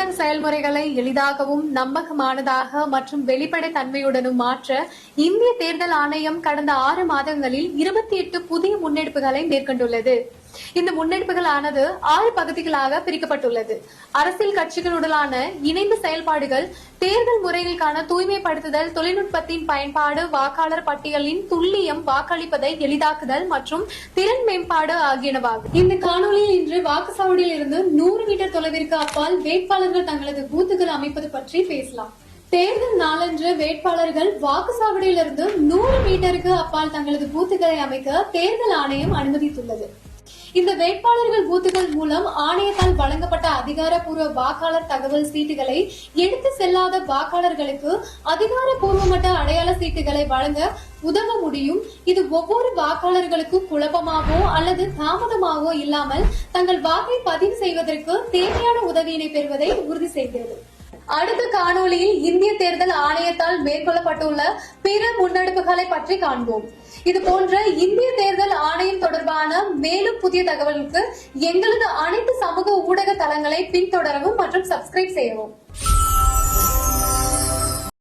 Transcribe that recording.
தேர்தல் செயல்முறைகளை எளிதாகவும் நம்பகமானதாக மற்றும் வெளிப்படை தன்மையுடனும் மாற்ற இந்திய தேர்தல் ஆணையம் கடந்த 6 மாதங்களில் 28 புதிய முன்னெடுப்புகளை மேற்கொண்டுள்ளது. இந்த முன்னெடுப்புகளானது 6 பகுதிகளாக பிரிக்கப்பட்டுள்ளது. அரசியல் கட்சிகளுடனான இணைந்த செயல்பாடுகள், தேர்தல் முறைகளுக்கான தூய்மைப்படுத்துதல், தொழில்நுட்பத்தின் பயன்பாடு, வாக்காளர் பட்டியலின் துல்லியம், வாக்களிப்பதை எளிதாக்குதல் மற்றும் திறன் மேம்பாடு ஆகியனவாகும். இந்த காணொலியில் இன்று வாக்குச்சாவடியில் இருந்து 100 மீட்டர் தொலைவிற்கு அப்பால் வேட்பாளர்கள் தங்களது பூத்துகள் அமைப்பது பற்றி பேசலாம். தேர்தல் நாளன்று வேட்பாளர்கள் வாக்குச்சாவடியிலிருந்து 100 மீட்டருக்கு அப்பால் தங்களது பூத்துகளை அமைக்க தேர்தல் ஆணையம் அனுமதித்துள்ளது. இந்த வேட்பாளர்கள் பூத்துகள் மூலம் ஆணையத்தால் வழங்கப்பட்ட அதிகாரப்பூர்வ வாக்காளர் தகவல் சீட்டுகளை எடுத்து செல்லாத வாக்காளர்களுக்கு அதிகாரப்பூர்வமற்ற அடையாள சீட்டுகளை வழங்க உதவ முடியும். இது ஒவ்வொரு வாக்காளர்களுக்கும் குழப்பமாகவோ அல்லது தாமதமாகவோ இல்லாமல் தங்கள் வாக்கை பதிவு செய்வதற்கு தேவையான உதவியினை பெறுவதை உறுதி செய்கிறது. அடுத்த காணொலியில் இந்திய தேர்தல் ஆணையத்தால் மேற்கொள்ளப்பட்டுள்ள பிற முன்னெடுப்புகளை பற்றி காண்போம். இது போன்ற இந்திய தேர்தல் ஆணையம் தொடர்பான மேலும் புதிய தகவலுக்கு எங்களது அனைத்து சமூக ஊடக தளங்களை பின்தொடரவும் மற்றும் சப்ஸ்கிரைப் செய்யவும்.